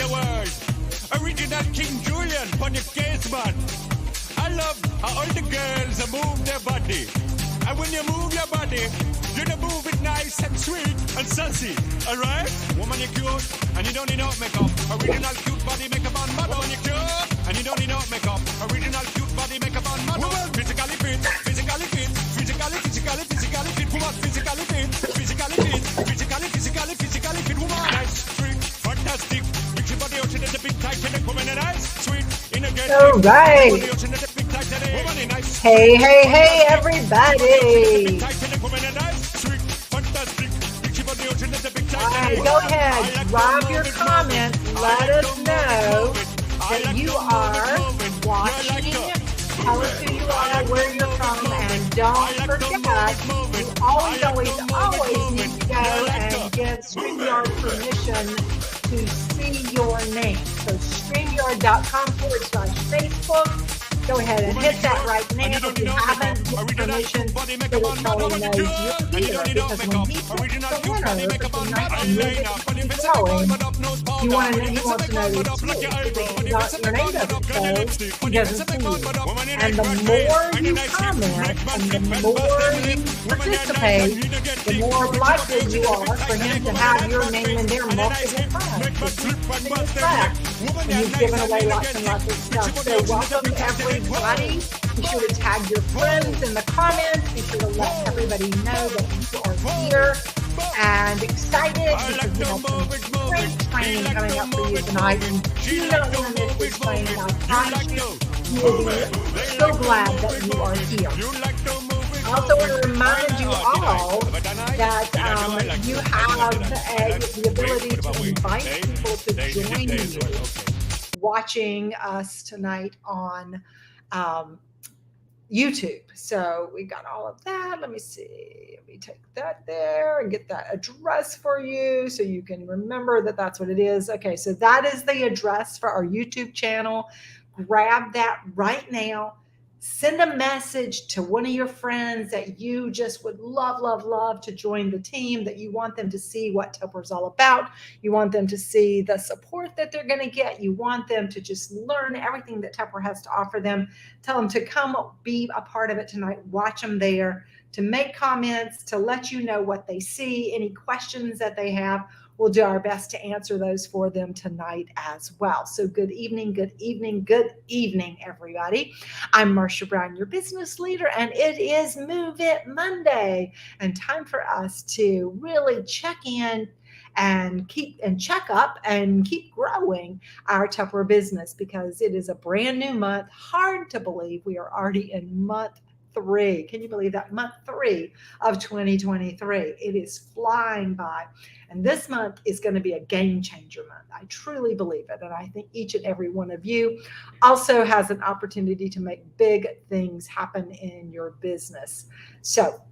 the world. Original King Julian on your case, man. I love how all the girls move their body. And when you move your body, you know move it nice and sweet and sassy. Alright? Woman, you're cute and you don't need no makeup. Original cute body makeup on model. Woman, you're cute and you don't need no makeup. Original cute body makeup on model. Physically fit, physically fit, physically fit. Woman, physically fit, physically fit. Woman, nice, sweet, fantastic. Big body ocean is a big Titanic. Woman, nice, sweet, in a good. All right. Hey, everybody. All right, go ahead, drop your comments. Let us know that you are watching. Tell us who you are, where you're from, and don't forget, you always need to go and give StreamYard permission to see your name. So StreamYard.com/Facebook. Go ahead and hit that right now. If you haven't, get permission so that Charlie knows you're here. Because when he picks the winner for tonight's music flowing, he wants to know you too. Because your name doesn't show, he doesn't see you. And the more you comment and the more you participate, the more likely you are for him to have your name in there multiple times. And you've given away lots and lots of stuff. So welcome everybody. Be sure to tag your friends in the comments. Be sure to let everybody know that you are here and excited because we have some great training coming up for you tonight. And do not want to miss this training. I promise you, you will be so glad that you are here. I also want to remind you all that you have the ability to invite people to join you watching us tonight on YouTube. So we got all of that. Let me see. Let me take that there and get that address for you so you can remember that that's what it is. Okay, so that is the address for our YouTube channel. Grab that right now. Send a message to one of your friends that you just would love to join the team, that you want them to see what Tupper's all about. You want them to see the support that they're going to get. You want them to just learn everything that Tupper has to offer them. Tell them to come be a part of it tonight. Watch them there, to make comments, to let you know what they see, any questions that they have. We'll do our best to answer those for them tonight as well. So good evening, everybody. I'm Marsha Brown, your business leader, and it is Move It Monday, and time for us to really check in and check up and keep growing our Tupper business, because it is a brand new month. Hard to believe we are already in month 3. Can you believe that? Month 3 of 2023. It is flying by. And this month is going to be a game changer month. I truly believe it. And I think each and every one of you also has an opportunity to make big things happen in your business. So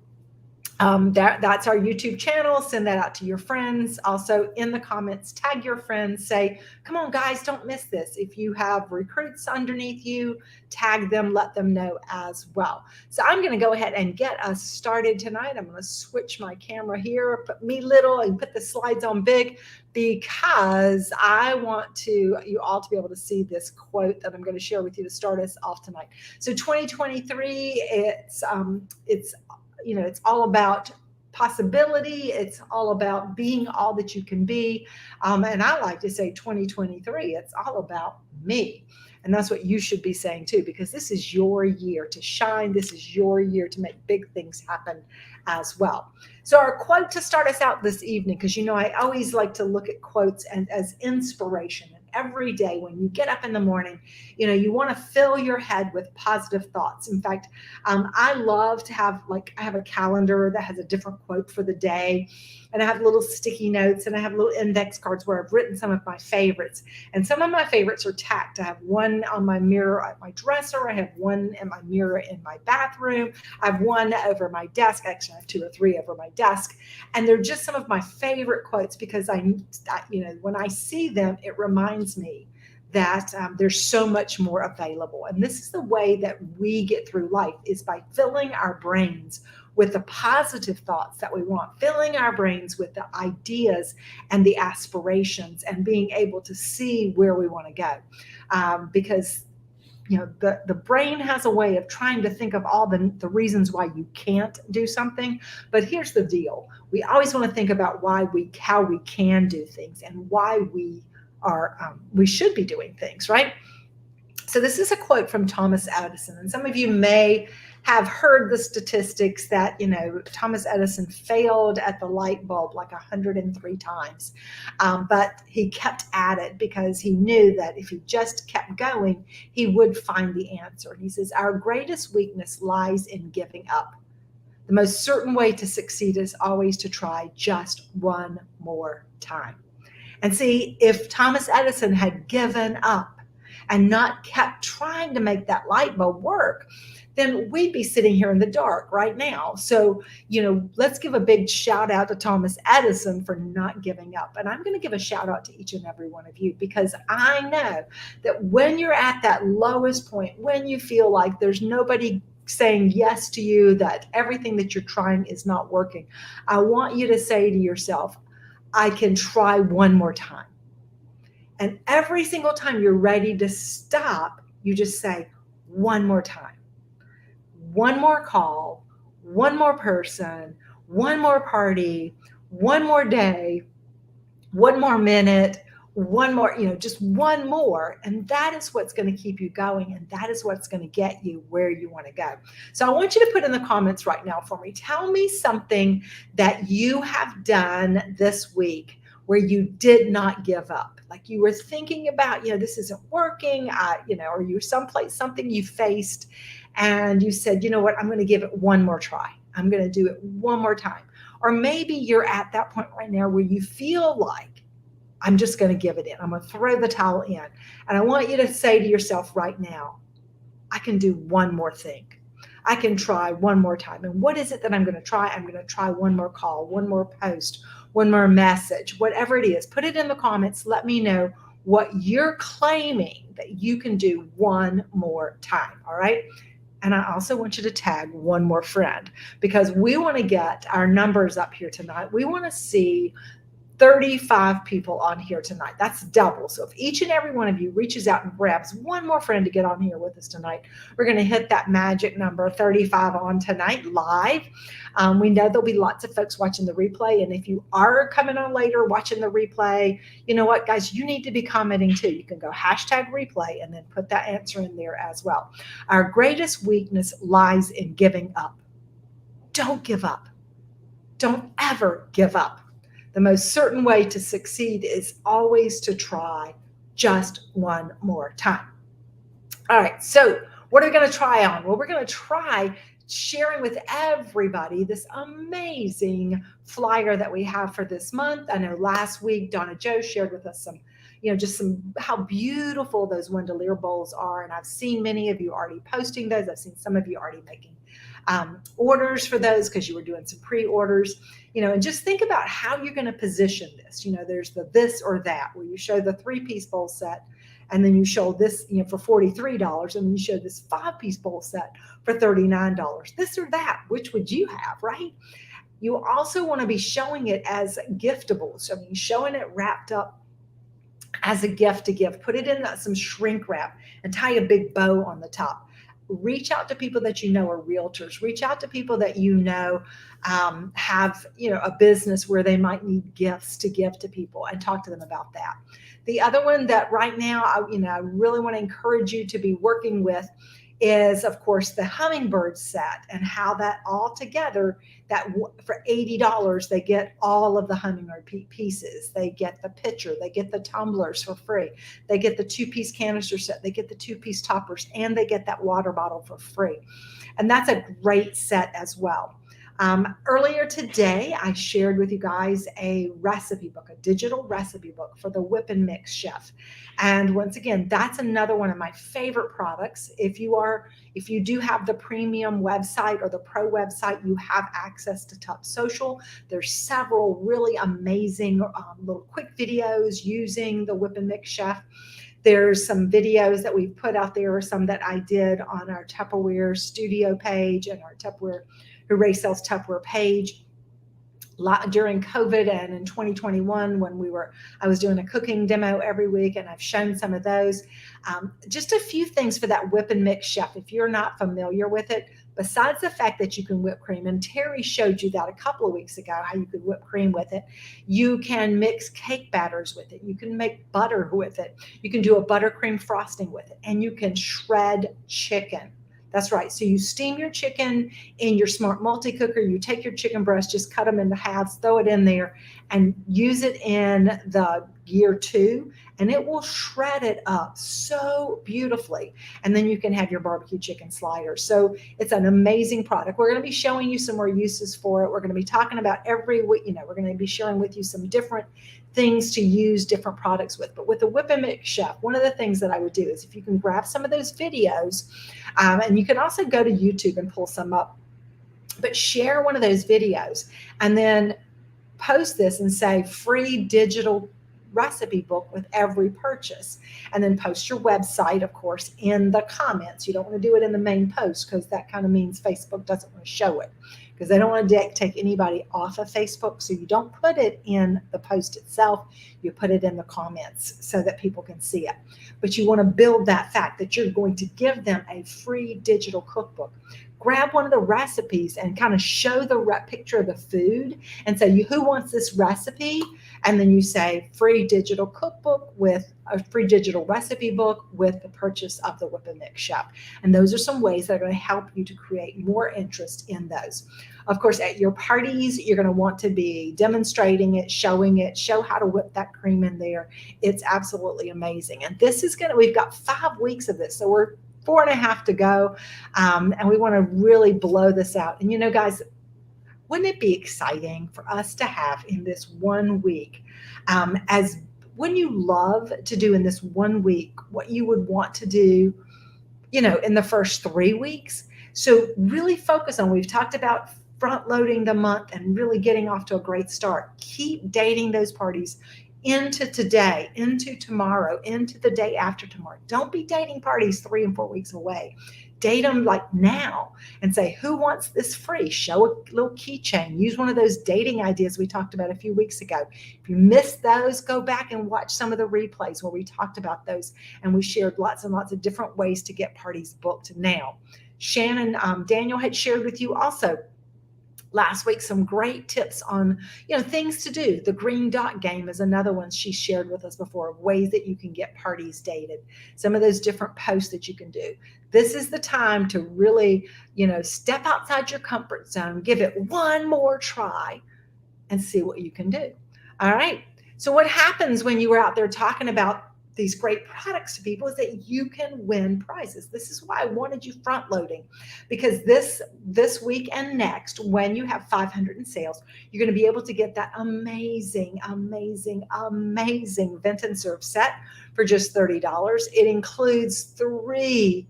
that's our YouTube channel. Send that out to your friends. Also in the comments, tag your friends. Say, come on, guys, don't miss this. If you have recruits underneath you, tag them, let them know as well. So I'm going to go ahead and get us started tonight. I'm going to switch my camera here, put me little and put the slides on big, because I want you all to be able to see this quote that I'm going to share with you to start us off tonight. So 2023, it's all about possibility. It's all about being all that you can be. And I like to say 2023, it's all about me. And that's what you should be saying too, because this is your year to shine. This is your year to make big things happen as well. So our quote to start us out this evening, because I always like to look at quotes as inspiration. Every day when you get up in the morning, you want to fill your head with positive thoughts. In fact, I love to have I have a calendar that has a different quote for the day, and I have little sticky notes, and I have little index cards where I've written some of my favorites. And some of my favorites are tacked. I have one on my mirror at my dresser. I have one in my mirror in my bathroom. I have one over my desk. Actually, I have 2 or 3 over my desk. And they're just some of my favorite quotes, because when I see them, it reminds me that there's so much more available. And this is the way that we get through life, is by filling our brains with the positive thoughts that we want, filling our brains with the ideas and the aspirations, and being able to see where we want to go. Because the brain has a way of trying to think of all the reasons why you can't do something. But here's the deal. We always want to think about how we can do things, and why we should be doing things, right? So this is a quote from Thomas Edison, and some of you may have heard the statistics that, Thomas Edison failed at the light bulb like 103 times. But he kept at it because he knew that if he just kept going, he would find the answer. He says, our greatest weakness lies in giving up. The most certain way to succeed is always to try just one more time. And see, if Thomas Edison had given up and not kept trying to make that light bulb work, then we'd be sitting here in the dark right now. So, let's give a big shout out to Thomas Edison for not giving up. And I'm going to give a shout out to each and every one of you, because I know that when you're at that lowest point, when you feel like there's nobody saying yes to you, that everything that you're trying is not working, I want you to say to yourself, I can try one more time. And every single time you're ready to stop, you just say, one more time. One more call, one more person, one more party, one more day, one more minute, one more, just one more. And that is what's going to keep you going. And that is what's going to get you where you want to go. So I want you to put in the comments right now for me. Tell me something that you have done this week where you did not give up. Like you were thinking about, this isn't working, or you're someplace, something you faced, and you said, you know what, I'm going to give it one more try. I'm going to do it one more time. Or maybe you're at that point right now where you feel like, I'm just going to give it in. I'm going to throw the towel in. And I want you to say to yourself right now, I can do one more thing. I can try one more time. And what is it that I'm going to try? I'm going to try one more call, one more post, one more message, whatever it is. Put it in the comments. Let me know what you're claiming that you can do one more time. All right. And I also want you to tag one more friend, because we want to get our numbers up here tonight. We want to see 35 people on here tonight. That's double. So if each and every one of you reaches out and grabs one more friend to get on here with us tonight, we're going to hit that magic number 35 on tonight live. We know there'll be lots of folks watching the replay. And if you are coming on later watching the replay, you know what, guys, you need to be commenting too. You can go #replay and then put that answer in there as well. Our greatest weakness lies in giving up. Don't give up. Don't ever give up. The most certain way to succeed is always to try just one more time. All right, so what are we going to try on? Well, we're going to try sharing with everybody this amazing flyer that we have for this month. I know last week Donna Jo shared with us some how beautiful those Wendelier bowls are. And I've seen many of you already posting those. I've seen some of you already making orders for those because you were doing some pre-orders, and just think about how you're going to position this. There's the this or that, where you show the 3-piece bowl set, and then you show this, for $43, and then you show this 5-piece bowl set for $39. This or that, which would you have, right? You also want to be showing it as giftables. Showing it wrapped up as a gift to give. Put it in some shrink wrap and tie a big bow on the top. Reach out to people that are realtors. Reach out to people that have a business where they might need gifts to give to people, and talk to them about that. The other one that right now I really want to encourage you to be working with is, of course, the hummingbird set, and how that all together, that for $80 they get all of the hummingbird pieces. They get the pitcher, they get the tumblers for free, they get the 2-piece canister set, they get the 2-piece toppers, and they get that water bottle for free. And that's a great set as well. Earlier today, I shared with you guys a recipe book, a digital recipe book for the Whip and Mix chef. And once again, that's another one of my favorite products. If you do have the premium website or the pro website, you have access to Tup Social. There's several really amazing little quick videos using the Whip and Mix chef. There's some videos that we've put out there, some that I did on our Tupperware studio page and our Tupperware Hooray Sells Tupperware page. During COVID and in 2021 when I was doing a cooking demo every week, and I've shown some of those. Just a few things for that whip and mix chef. If you're not familiar with it, besides the fact that you can whip cream, and Terry showed you that a couple of weeks ago, how you could whip cream with it. You can mix cake batters with it. You can make butter with it. You can do a buttercream frosting with it, and you can shred chicken. That's right. So you steam your chicken in your Smart Multi-Cooker. You take your chicken breast, just cut them into halves, throw it in there, and use it in the Gear 2, and it will shred it up so beautifully. And then you can have your barbecue chicken sliders. So it's an amazing product. We're going to be showing you some more uses for it. We're going to be talking about every week, we're going to be sharing with you some different things to use different products with. But with the Whip and Mix Chef, one of the things that I would do is if you can grab some of those videos, and you can also go to YouTube and pull some up, but share one of those videos and then post this and say free digital recipe book with every purchase, and then post your website, of course, in the comments. You don't want to do it in the main post because that kind of means Facebook doesn't want to show it, because they don't want to take anybody off of Facebook. So you don't put it in the post itself, you put it in the comments so that people can see it. But you want to build that fact that you're going to give them a free digital cookbook. Grab one of the recipes and kind of show the picture of the food and say, who wants this recipe? And then you say free digital cookbook with a free digital recipe book with the purchase of the Whip and Mix Chef. And those are some ways that are going to help you to create more interest in those. Of course, at your parties, you're going to want to be demonstrating it, show how to whip that cream in there. It's absolutely amazing. And this is we've got 5 weeks of this. So we're 4.5 to go. And we want to really blow this out. And guys, wouldn't it be exciting for us to have in this 1 week, as wouldn't you love to do in this 1 week what you would want to do, in the first 3 weeks? So really focus on, we've talked about front loading the month and really getting off to a great start. Keep dating those parties into today, into tomorrow, into the day after tomorrow. Don't be dating parties 3 and 4 weeks away. Date them like now and say, who wants this free? Show a little keychain. Use one of those dating ideas we talked about a few weeks ago. If you missed those, go back and watch some of the replays where we talked about those, and we shared lots and lots of different ways to get parties booked now. Shannon, Daniel had shared with you also last week some great tips on things to do. The green dot game is another one she shared with us before, of ways that you can get parties dated. Some of those different posts that you can do. This is the time to really step outside your comfort zone, give it one more try, and see what you can do. All right, so what happens when you are out there talking about these great products to people is that you can win prizes. This is why I wanted you front loading, because this week and next, when you have 500 in sales, you're going to be able to get that amazing Vent and Serve set for just $30. It includes 3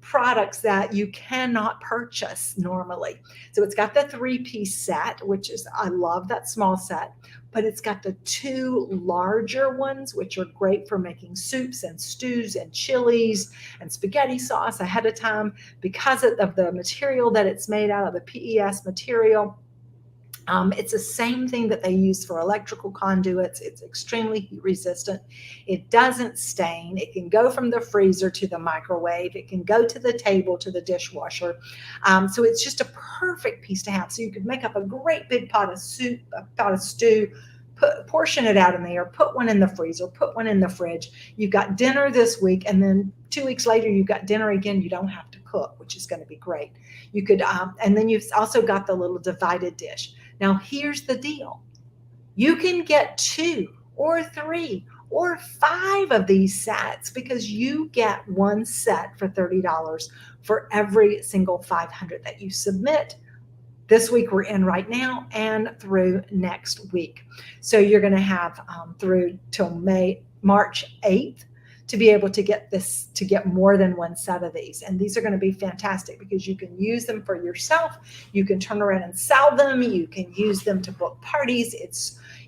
products that you cannot purchase normally. So it's got the 3-piece set, which is, I love that small set, but it's got the 2 larger ones, which are great for making soups and stews and chilies and spaghetti sauce ahead of time because of the material that it's made out of, the PES material. It's the same thing that they use for electrical conduits. It's extremely heat resistant. It doesn't stain. It can go from the freezer to the microwave. It can go to the table, to the dishwasher. So it's just a perfect piece to have. So you could make up a great big pot of soup, a pot of stew, portion it out in there, put one in the freezer, put one in the fridge. You've got dinner this week, and then 2 weeks later, you've got dinner again. You don't have to cook, which is going to be great. You could, and then you've also got the little divided dish. Now, here's the deal. You can get 2 or 3 or 5 of these sets because you get one set for $30 for every single 500 that you submit. This week we're in right now and through next week. So you're going to have through till March 8th to be able to get this, to get more than one set of these. And these are going to be fantastic because you can use them for yourself. You can turn around and sell them. You can use them to book parties.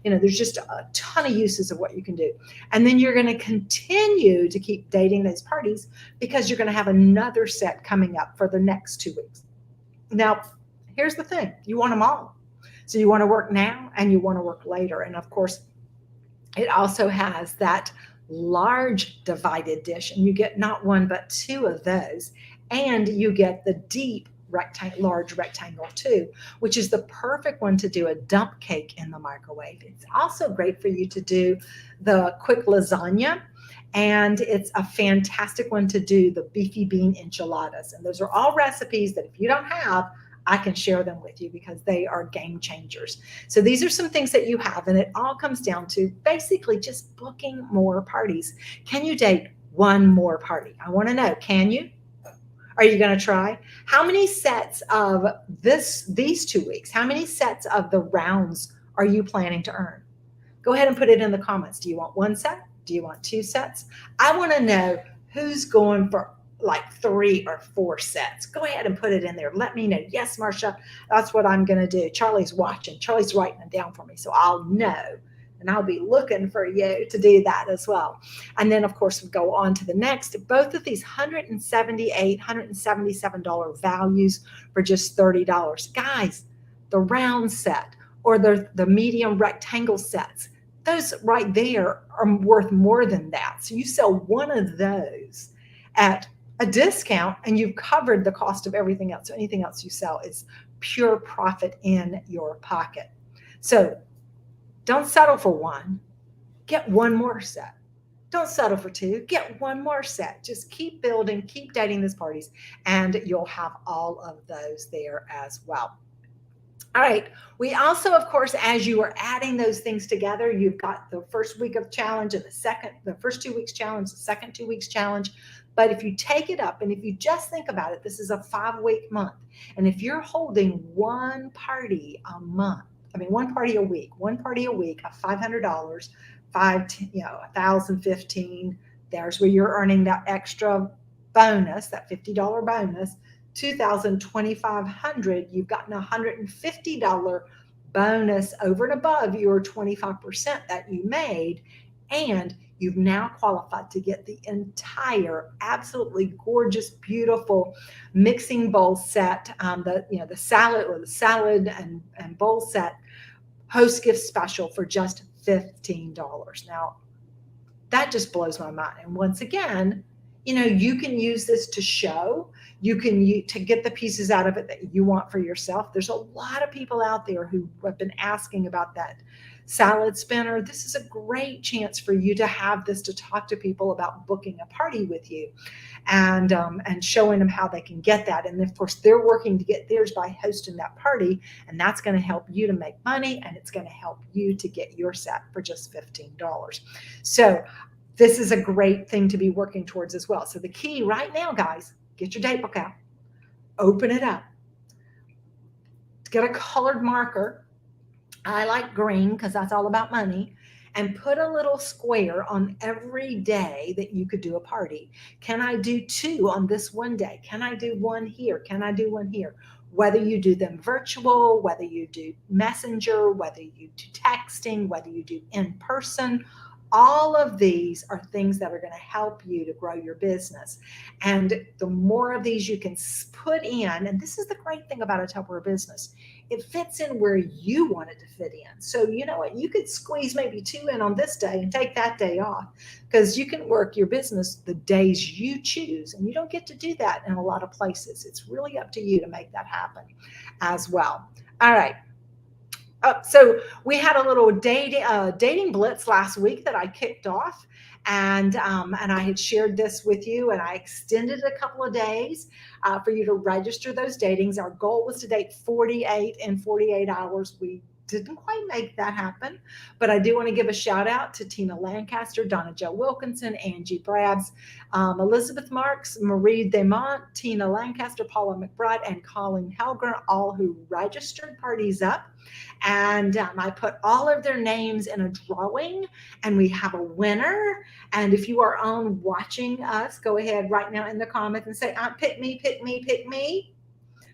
There's just a ton of uses of what you can do. And then you're going to continue to keep dating those parties because you're going to have another set coming up for the next 2 weeks. Now, here's the thing. You want them all. So you want to work now and you want to work later. And of course, it also has that large divided dish, and you get not one but two of those. And you get the deep large rectangle too, which is the perfect one to do a dump cake in the microwave. It's also great for you to do the quick lasagna, and it's a fantastic one to do the beefy bean enchiladas. And those are all recipes that if you don't have, I can share them with you because they are game changers. So these are some things that you have, and it all comes down to basically just booking more parties. Can you date one more party? I want to know, can you? Are you going to try? How many sets of these 2 weeks, how many sets of the rounds are you planning to earn? Go ahead and put it in the comments. Do you want one set? Do you want two sets? I want to know who's going for like 3 or 4 sets. Go ahead and put it in there. Let me know. Yes, Marsha, that's what I'm going to do. Charlie's watching. Charlie's writing it down for me, so I'll know. And I'll be looking for you to do that as well. And then, of course, we go on to the next. Both of these $178, $177 values for just $30. Guys, the round set or the medium rectangle sets, those right there are worth more than that. So you sell one of those at a discount and you've covered the cost of everything else. So anything else you sell is pure profit in your pocket. So don't settle for one. Get one more set. Don't settle for 2. Get one more set. Just keep building, keep dating these parties, and you'll have all of those there as well. All right. We also, of course, as you are adding those things together, you've got the first week of challenge and the first 2 weeks challenge, the second 2 weeks challenge. But if you take it up and if you just think about it, this is a 5-week month. And if you're holding one party a month, one party a week of $500, $1,015. There's where you're earning that extra bonus, that $50 bonus. $2,500. You've gotten a $150 bonus over and above your 25% that you made, and you've now qualified to get the entire absolutely gorgeous, beautiful mixing bowl set, the salad and bowl set host gift special for just $15. Now, that just blows my mind. And once again, you can use this to show. You can to get the pieces out of it that you want for yourself. There's a lot of people out there who have been asking about that salad spinner. This is a great chance for you to have this to talk to people about booking a party with you and showing them how they can get that. And of course, they're working to get theirs by hosting that party, and that's going to help you to make money, and it's going to help you to get your set for just $15. So this is a great thing to be working towards as well. So the key right now, guys, get your date book out, open it up, get a colored marker. I like green because that's all about money, and put a little square on every day that you could do a party. Can I do 2 on this one day? Can I do 1 here? Can I do 1 here? Whether you do them virtual, whether you do messenger, whether you do texting, whether you do in person, all of these are things that are going to help you to grow your business. And the more of these you can put in, and this is the great thing about a Tupperware business, it fits in where you want it to fit in. So you know what? You could squeeze maybe 2 in on this day and take that day off, because you can work your business the days you choose. And you don't get to do that in a lot of places. It's really up to you to make that happen as well. All right. So we had a little dating blitz last week that I kicked off, and I had shared this with you, and I extended a couple of days for you to register those datings. Our goal was to date 48 in 48 hours. We didn't quite make that happen, but I do want to give a shout out to Tina Lancaster, Donna Jo Wilkinson, Angie Brabs, Elizabeth Marks, Marie Demont, Tina Lancaster, Paula McBride, and Colleen Helger, all who registered parties up. And I put all of their names in a drawing, and we have a winner. And if you are on watching us, go ahead right now in the comments and say, pick me, pick me, pick me.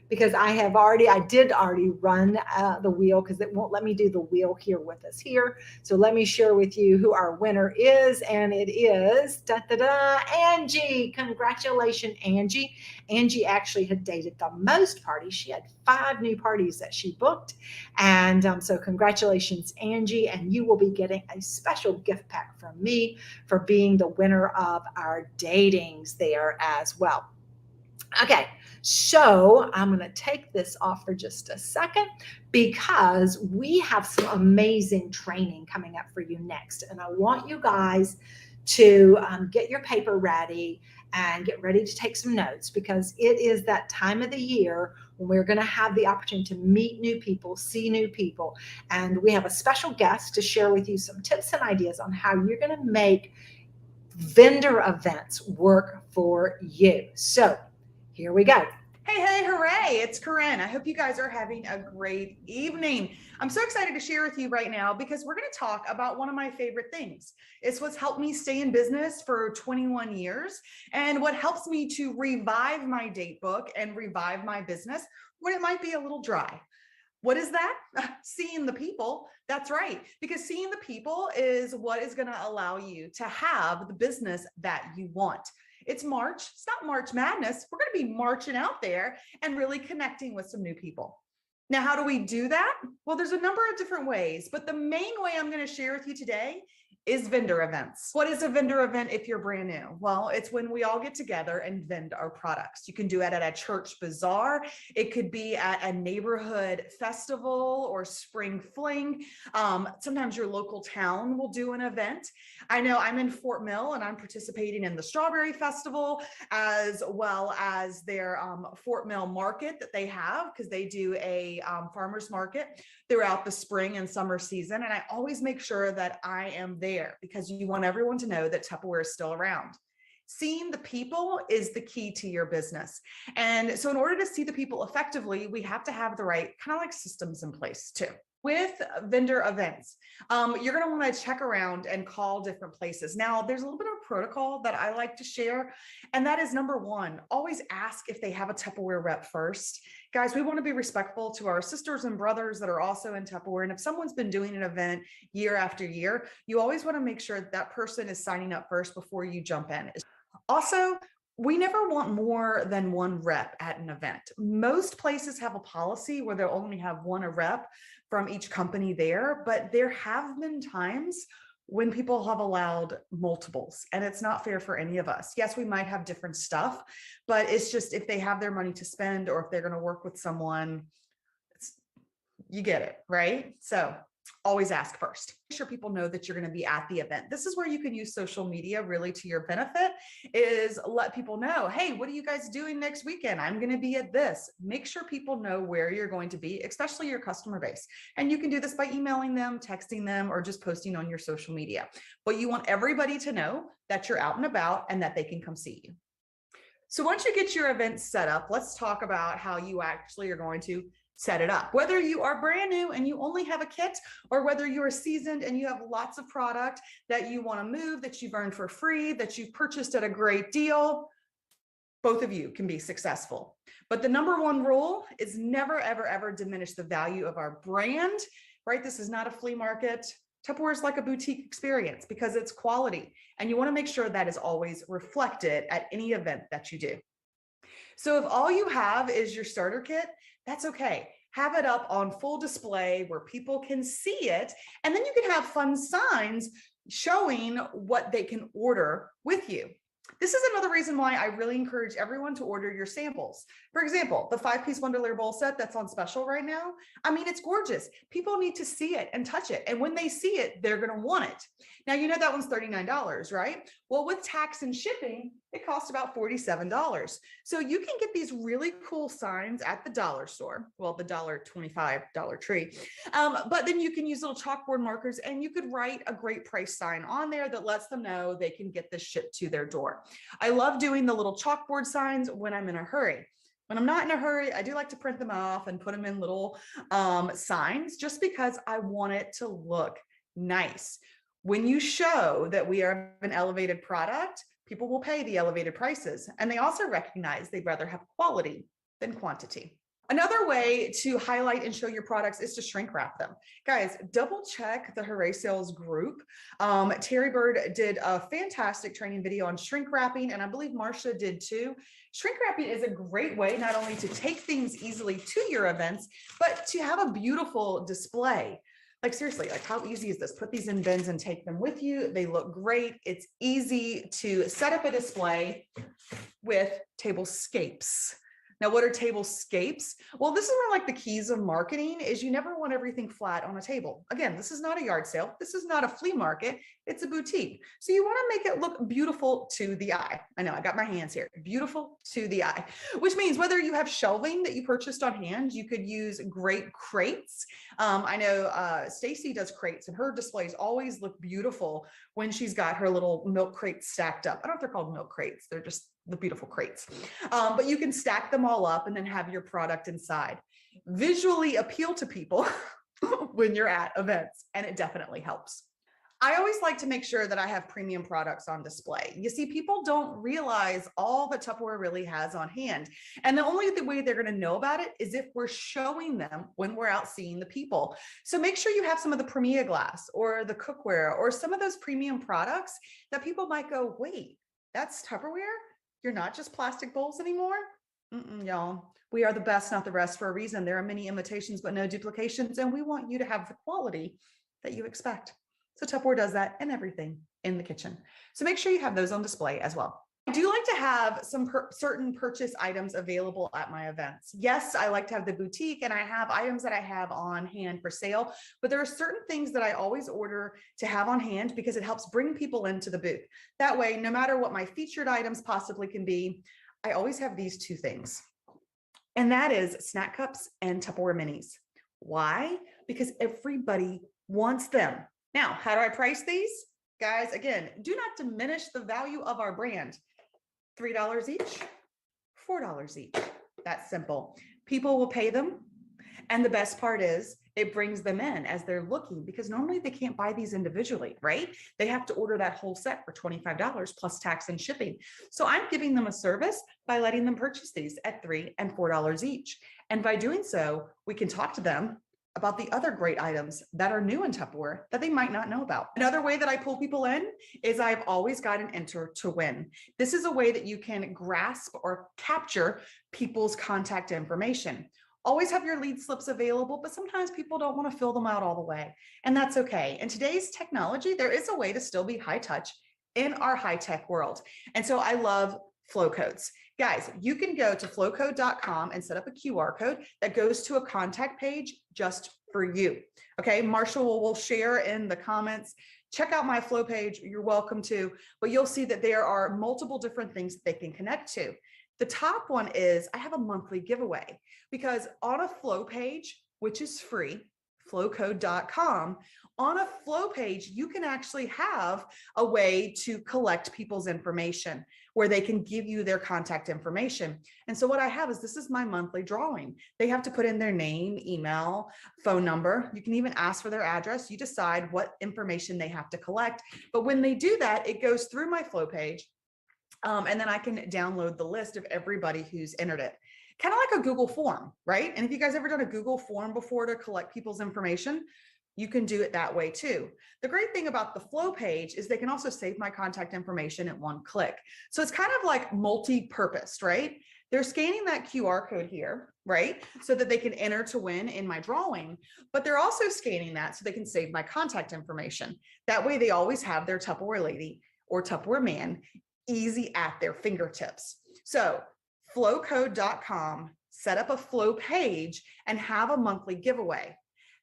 because I did already run the wheel because it won't let me do the wheel here with us here. So let me share with you who our winner is, and it is Angie. Congratulations, Angie. Angie actually had dated the most parties. She had 5 new parties that she booked, and so congratulations, Angie, and you will be getting a special gift pack from me for being the winner of our datings there as well. Okay, so I'm going to take this off for just a second because we have some amazing training coming up for you next. And I want you guys to get your paper ready and get ready to take some notes because it is that time of the year when we're going to have the opportunity to meet new people, see new people. And we have a special guest to share with you some tips and ideas on how you're going to make vendor events work for you. So, here we go. Hey, hooray, it's Corinne. I hope you guys are having a great evening. I'm so excited to share with you right now because we're going to talk about one of my favorite things. It's what's helped me stay in business for 21 years and what helps me to revive my date book and revive my business when it might be a little dry. What is that? Seeing the people. That's right. Because seeing the people is what is going to allow you to have the business that you want. It's March. It's not March Madness. We're going to be marching out there and really connecting with some new people. Now, how do we do that? Well, there's a number of different ways, but the main way I'm going to share with you today is vendor events. What is a vendor event if you're brand new? Well, it's when we all get together and vend our products. You can do it at a church bazaar. It could be at a neighborhood festival or spring fling. Sometimes your local town will do an event. I know I'm in Fort Mill and I'm participating in the Strawberry Festival as well as their Fort Mill market that they have because they do a farmer's market throughout the spring and summer season. And I always make sure that I am there because you want everyone to know that Tupperware is still around. Seeing the people is the key to your business. And so in order to see the people effectively, we have to have the right kind of like systems in place too. With vendor events, you're going to want to check around and call different places. Now, there's a little bit of protocol that I like to share, and that is number one, always ask if they have a Tupperware rep first. Guys, we want to be respectful to our sisters and brothers that are also in Tupperware. And if someone's been doing an event year after year, you always want to make sure that person is signing up first before you jump in. Also, we never want more than one rep at an event. Most places have a policy where they'll only have one rep from each company there, but there have been times when people have allowed multiples, and it's not fair for any of us. Yes, we might have different stuff, but it's just if they have their money to spend or if they're going to work with someone, you get it, right? So always ask first. Make sure people know that you're going to be at the event. This is where you can use social media really to your benefit, is let people know, hey, what are you guys doing next weekend? I'm going to be at this. Make sure people know where you're going to be, especially your customer base. And you can do this by emailing them, texting them, or just posting on your social media. But you want everybody to know that you're out and about and that they can come see you. So once you get your event set up, let's talk about how you actually are going to set it up. Whether you are brand new and you only have a kit, or whether you are seasoned and you have lots of product that you want to move, that you've earned for free, that you've purchased at a great deal, both of you can be successful. But the number one rule is never, ever, ever diminish the value of our brand, right? This is not a flea market. Tupperware is like a boutique experience because it's quality. And you want to make sure that is always reflected at any event that you do. So if all you have is your starter kit, that's okay. Have it up on full display where people can see it. And then you can have fun signs showing what they can order with you. This is another reason why I really encourage everyone to order your samples. For example, the 5-piece Wonderlair bowl set that's on special right now. I mean, it's gorgeous. People need to see it and touch it. And when they see it, they're going to want it. Now, you know that one's $39, right? Well, with tax and shipping, it costs about $47. So you can get these really cool signs at the dollar store. Well, the $1.25 Dollar Tree. But then you can use little chalkboard markers and you could write a great price sign on there that lets them know they can get this shipped to their door. I love doing the little chalkboard signs when I'm in a hurry. When I'm not in a hurry, I do like to print them off and put them in little signs just because I want it to look nice. When you show that we are an elevated product, people will pay the elevated prices. And they also recognize they'd rather have quality than quantity. Another way to highlight and show your products is to shrink wrap them. Guys, double check the Hooray Sales group. Terry Bird did a fantastic training video on shrink wrapping, and I believe Marsha did too. Shrink wrapping is a great way not only to take things easily to your events, but to have a beautiful display. Like seriously, like how easy is this? Put these in bins and take them with you. They look great. It's easy to set up a display with tablescapes. Now, what are tablescapes? Well, this is where like the keys of marketing is you never want everything flat on a table. Again, this is not a yard sale. This is not a flea market. It's a boutique. So you want to make it look beautiful to the eye. I know I got my hands here. Beautiful to the eye, which means whether you have shelving that you purchased on hand, you could use great crates. I know Stacy does crates and her displays always look beautiful when she's got her little milk crates stacked up. I don't know if they're called milk crates. They're just the beautiful crates. But you can stack them all up and then have your product inside. Visually appeal to people when you're at events, and it definitely helps. I always like to make sure that I have premium products on display. You see, people don't realize all that Tupperware really has on hand. And the only way they're going to know about it is if we're showing them when we're out seeing the people. So make sure you have some of the Premier glass or the cookware or some of those premium products that people might go, wait, that's Tupperware? You're not just plastic bowls anymore? Y'all, we are the best, not the rest for a reason. There are many imitations, but no duplications. And we want you to have the quality that you expect. So Tupperware does that in everything in the kitchen. So make sure you have those on display as well. I do like to have some certain purchase items available at my events. Yes, I like to have the boutique and I have items that I have on hand for sale, but there are certain things that I always order to have on hand because it helps bring people into the booth. That way, no matter what my featured items possibly can be, I always have these two things. And that is snack cups and Tupperware minis. Why? Because everybody wants them. Now, how do I price these? Guys, again, do not diminish the value of our brand. $3 each, $4 each. That's simple. People will pay them. And the best part is it brings them in as they're looking, because normally they can't buy these individually, right? They have to order that whole set for $25 plus tax and shipping. So I'm giving them a service by letting them purchase these at $3 and $4 each. And by doing so, we can talk to them about the other great items that are new in Tupperware that they might not know about. Another way that I pull people in is I've always got an enter to win. This is a way that you can grasp or capture people's contact information. Always have your lead slips available, but sometimes people don't want to fill them out all the way, and that's okay. In today's technology, there is a way to still be high touch in our high tech world. And so I love flow codes. Guys, you can go to flowcode.com and set up a QR code that goes to a contact page just for you. Okay, Marshall will share in the comments. Check out my flow page. You're welcome to, but you'll see that there are multiple different things that they can connect to. The top one is I have a monthly giveaway, because on a flow page, which is free, flowcode.com, on a flow page, you can actually have a way to collect people's information where they can give you their contact information. And so what I have is, this is my monthly drawing. They have to put in their name, email, phone number. You can even ask for their address. You decide what information they have to collect. But when they do that, it goes through my flow page. And then I can download the list of everybody who's entered it. Kind of like a Google form, right? And if you guys ever done a Google form before to collect people's information, you can do it that way too. The great thing about the flow page is they can also save my contact information at one click. So it's kind of like multi-purposed, right? They're scanning that QR code here, right? So that they can enter to win in my drawing, but they're also scanning that so they can save my contact information. That way they always have their Tupperware lady or Tupperware man easy at their fingertips. So flowcode.com, set up a flow page and have a monthly giveaway.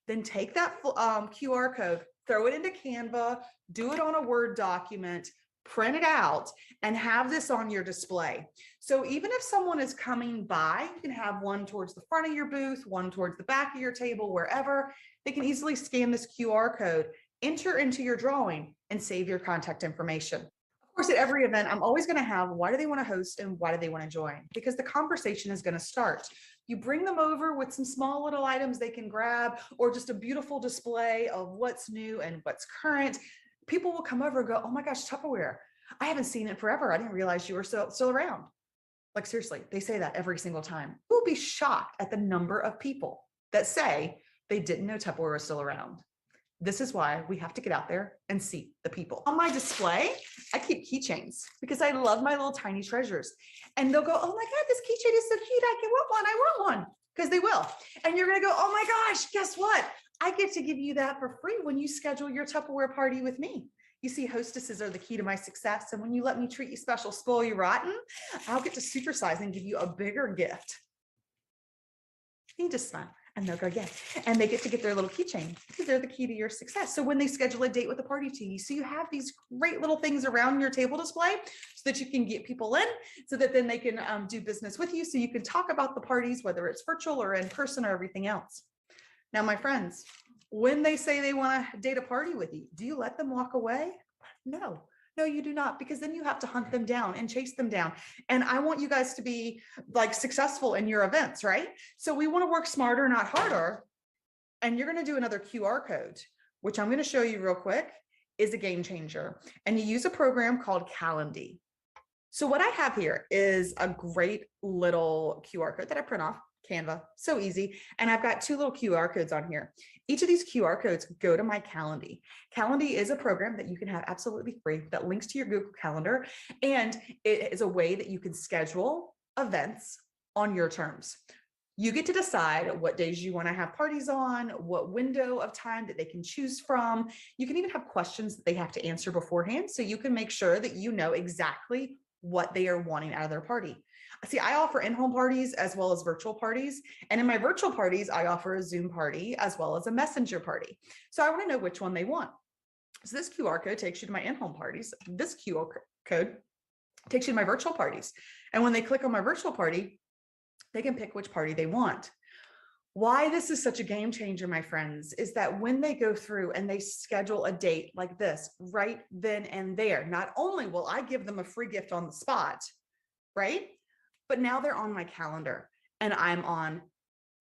Then take that QR code, throw it into Canva, do it on a Word document, print it out, and have this on your display. So even if someone is coming by, you can have one towards the front of your booth, one towards the back of your table, wherever. They can easily scan this QR code, enter into your drawing, and save your contact information. Of course, at every event, I'm always going to have, why do they want to host and why do they want to join? Because the conversation is going to start. You bring them over with some small little items they can grab, or just a beautiful display of what's new and what's current. People will come over and go, oh my gosh, Tupperware. I haven't seen it forever. I didn't realize you were still around. Like seriously, they say that every single time. You'll be shocked at the number of people that say they didn't know Tupperware was still around. This is why we have to get out there and see the people. On my display, I keep keychains because I love my little tiny treasures. And they'll go, oh my God, this keychain is so cute. I want one. I want one. Because they will. And you're going to go, oh my gosh, guess what? I get to give you that for free when you schedule your Tupperware party with me. You see, hostesses are the key to my success. And when you let me treat you special, spoil you rotten, I'll get to supersize and give you a bigger gift. You just smile. And they'll go, yes. And they get to get their little keychain because they're the key to your success. So when they schedule a date with a party to you, so you have these great little things around your table display so that you can get people in, so that then they can do business with you. So you can talk about the parties, whether it's virtual or in person or everything else. Now, my friends, when they say they want to date a party with you, do you let them walk away? No. No, you do not, because then you have to hunt them down and chase them down. And I want you guys to be like successful in your events, right? So we want to work smarter, not harder. And you're going to do another QR code, which I'm going to show you real quick, is a game changer. And you use a program called Calendly. So what I have here is a great little QR code that I print off Canva, so easy. And I've got two little QR codes on here. Each of these QR codes go to my Calendly. Calendly is a program that you can have absolutely free that links to your Google Calendar. And it is a way that you can schedule events on your terms. You get to decide what days you want to have parties on, what window of time that they can choose from. You can even have questions that they have to answer beforehand, so you can make sure that you know exactly what they are wanting out of their party. See, I offer in-home parties as well as virtual parties. And in my virtual parties, I offer a Zoom party as well as a Messenger party. So I want to know which one they want. So this QR code takes you to my in-home parties. This QR code takes you to my virtual parties. And when they click on my virtual party, they can pick which party they want. Why this is such a game changer, my friends, is that when they go through and they schedule a date like this right then and there, not only will I give them a free gift on the spot, right? But now they're on my calendar and I'm on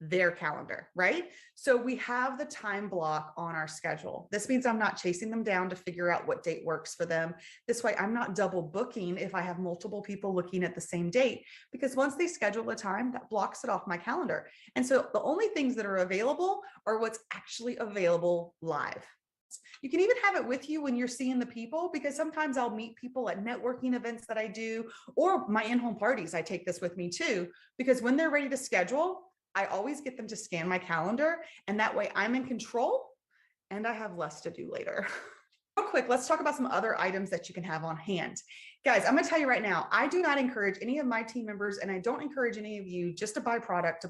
their calendar, right? So we have the time block on our schedule. This means I'm not chasing them down to figure out what date works for them. This way, I'm not double booking if I have multiple people looking at the same date, because once they schedule a time, that blocks it off my calendar. And so the only things that are available are what's actually available live. You can even have it with you when you're seeing the people, because sometimes I'll meet people at networking events that I do, or my in-home parties. I take this with me too, because when they're ready to schedule, I always get them to scan my calendar, and that way I'm in control and I have less to do later. Real quick, let's talk about some other items that you can have on hand. Guys, I'm going to tell you right now, I do not encourage any of my team members, and I don't encourage any of you just to buy product,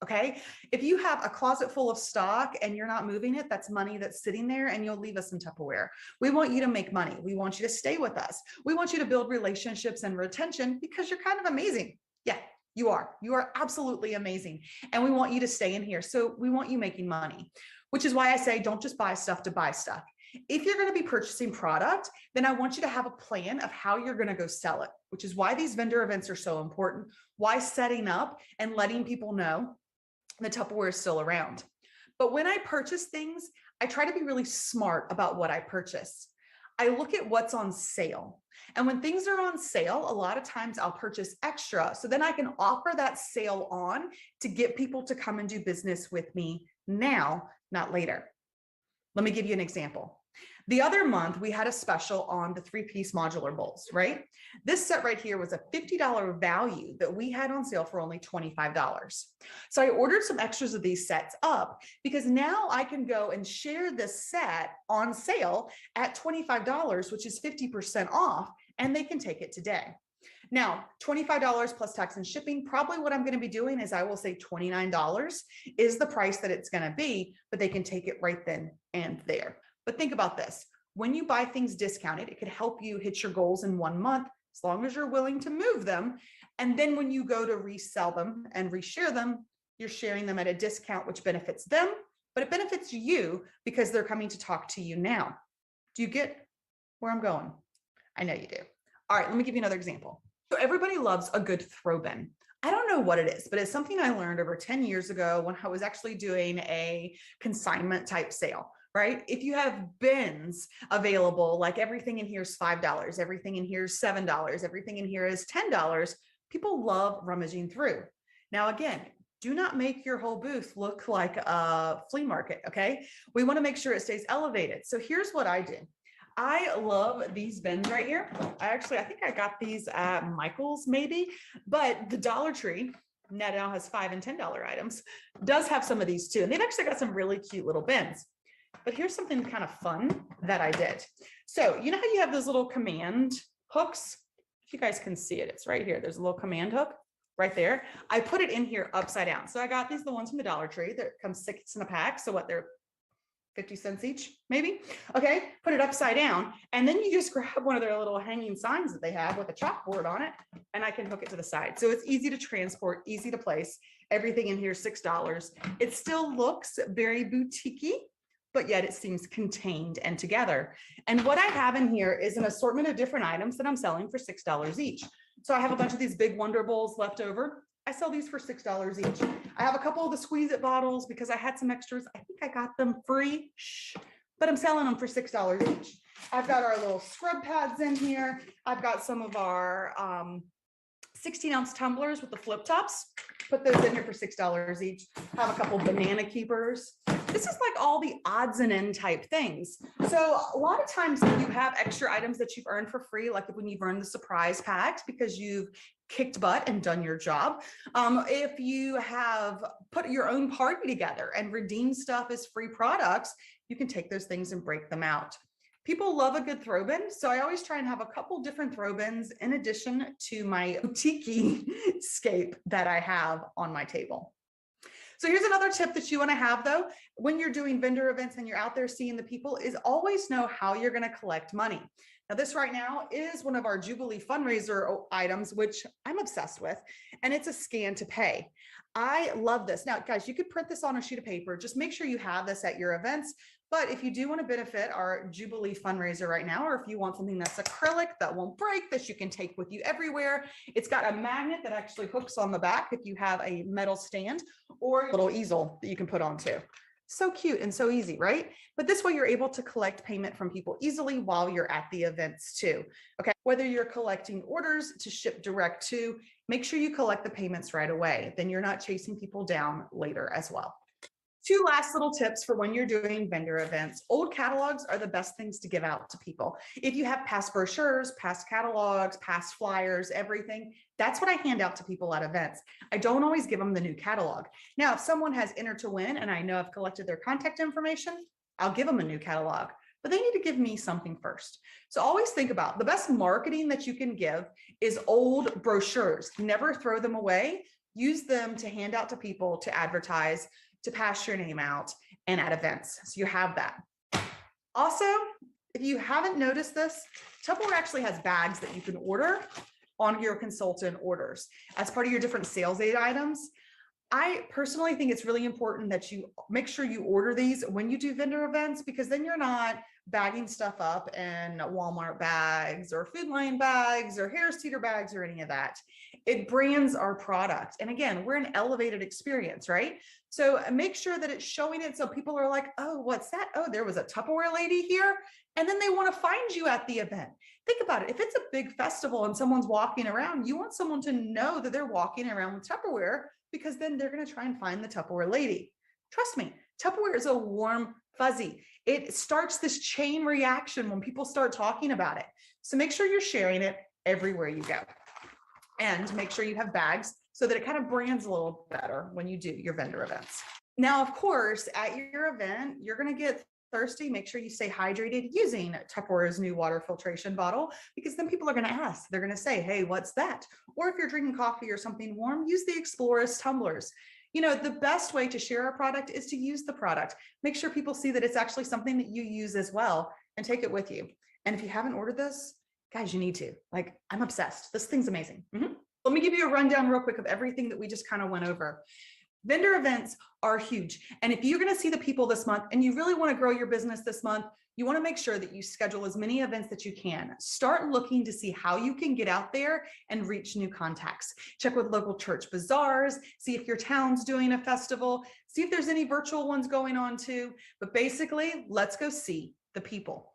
okay? If you have a closet full of stock and you're not moving it, that's money that's sitting there, and you'll leave us in Tupperware. We want you to make money. We want you to stay with us. We want you to build relationships and retention, because you're kind of amazing. Yeah, you are. You are absolutely amazing. And we want you to stay in here. So we want you making money, which is why I say don't just buy stuff to buy stuff. If you're going to be purchasing product, then I want you to have a plan of how you're going to go sell it, which is why these vendor events are so important, why setting up and letting people know the Tupperware is still around. But when I purchase things, I try to be really smart about what I purchase. I look at what's on sale. And when things are on sale, a lot of times I'll purchase extra. So then I can offer that sale on to get people to come and do business with me now, not later. Let me give you an example. The other month, we had a special on the 3-piece modular bowls, right? This set right here was a $50 value that we had on sale for only $25. So I ordered some extras of these sets up, because now I can go and share this set on sale at $25, which is 50% off, and they can take it today. Now, $25 plus tax and shipping, probably what I'm going to be doing is I will say $29 is the price that it's going to be, but they can take it right then and there. But think about this. When you buy things discounted, it could help you hit your goals in 1 month, as long as you're willing to move them. And then when you go to resell them and reshare them, you're sharing them at a discount, which benefits them, but it benefits you because they're coming to talk to you now. Do you get where I'm going? I know you do. All right, let me give you another example. So everybody loves a good throw bin. I don't know what it is, but it's something I learned over 10 years ago when I was actually doing a consignment type sale, right? If you have bins available, like everything in here is $5, everything in here is $7, everything in here is $10, People love rummaging through. Now, again, do not make your whole booth look like a flea market, okay? We want to make sure it stays elevated. So here's what I do. I love these bins right here. I think I got these at Michael's maybe, but the Dollar Tree now has $5 and $10 items, does have some of these too. And they've actually got some really cute little bins. But here's something kind of fun that I did. So you know how you have those little command hooks? If you guys can see it, it's right here. There's a little command hook right there. I put it in here upside down. So I got the ones from the Dollar Tree that come 6 in a pack. So what, they're 50 cents each, maybe. Okay, put it upside down. And then you just grab one of their little hanging signs that they have with a chalkboard on it, and I can hook it to the side. So it's easy to transport, easy to place. Everything in here is $6. It still looks very boutique-y, but yet it seems contained and together. And what I have in here is an assortment of different items that I'm selling for $6 each. So I have a bunch of these big Wonder Bowls left over. I sell these for $6 each. I have a couple of the Squeeze-It bottles because I had some extras. I think I got them free, but I'm selling them for $6 each. I've got our little scrub pads in here. I've got some of our 16-ounce tumblers with the flip tops. Put those in here for $6 each. I have a couple banana keepers. This is like all the odds and end type things. So a lot of times you have extra items that you've earned for free, like when you've earned the surprise packs because you've kicked butt and done your job. If you have put your own party together and redeemed stuff as free products, you can take those things and break them out. People love a good throw bin, so I always try and have a couple different throw bins in addition to my boutique scape that I have on my table. So here's another tip that you want to have though, when you're doing vendor events and you're out there seeing the people, is always know how you're going to collect money. Now this right now is one of our Jubilee fundraiser items, which I'm obsessed with, and it's a scan to pay. I love this. Now guys, you could print this on a sheet of paper. Just make sure you have this at your events. But if you do want to benefit our Jubilee fundraiser right now, or if you want something that's acrylic that won't break, that you can take with you everywhere, it's got a magnet that actually hooks on the back if you have a metal stand, or a little easel that you can put on too. So cute and so easy, right? But this way you're able to collect payment from people easily while you're at the events too. Okay, whether you're collecting orders to ship direct to, make sure you collect the payments right away. Then you're not chasing people down later as well. 2 last little tips for when you're doing vendor events. Old catalogs are the best things to give out to people. If you have past brochures, past catalogs, past flyers, everything, that's what I hand out to people at events. I don't always give them the new catalog. Now, if someone has entered to win and I know I've collected their contact information, I'll give them a new catalog, but they need to give me something first. So always think about the best marketing that you can give is old brochures. Never throw them away. Use them to hand out to people, to advertise, to pass your name out, and at events. So you have that. Also, if you haven't noticed this, Tupperware actually has bags that you can order on your consultant orders as part of your different sales aid items. I personally think it's really important that you make sure you order these when you do vendor events, because then you're not bagging stuff up in Walmart bags or Food Lion bags or Harris Teeter bags or any of that. It brands our product. And again, we're an elevated experience, right? So make sure that it's showing it so people are like, oh, what's that? Oh, there was a Tupperware lady here. And then they want to find you at the event. Think about it. If it's a big festival and someone's walking around, you want someone to know that they're walking around with Tupperware, because then they're going to try and find the Tupperware lady. Trust me, Tupperware is a warm fuzzy. It starts this chain reaction when people start talking about it. So make sure you're sharing it everywhere you go. And make sure you have bags so that it kind of brands a little better when you do your vendor events. Now, of course, at your event, you're going to get thirsty. Make sure you stay hydrated using Tupperware's new water filtration bottle, because then people are going to ask. They're going to say, hey, what's that? Or if you're drinking coffee or something warm, use the Explorers tumblers. You know, the best way to share a product is to use the product. Make sure people see that it's actually something that you use as well, and take it with you. And if you haven't ordered this, guys, you need to. Like, I'm obsessed. This thing's amazing. Let me give you a rundown real quick of everything that we just kind of went over. Vendor events are huge. And if you're going to see the people this month and you really want to grow your business this month, you want to make sure that you schedule as many events that you can. Start looking to see how you can get out there and reach new contacts. Check with local church bazaars, see if your town's doing a festival, see if there's any virtual ones going on too. But basically, let's go see the people.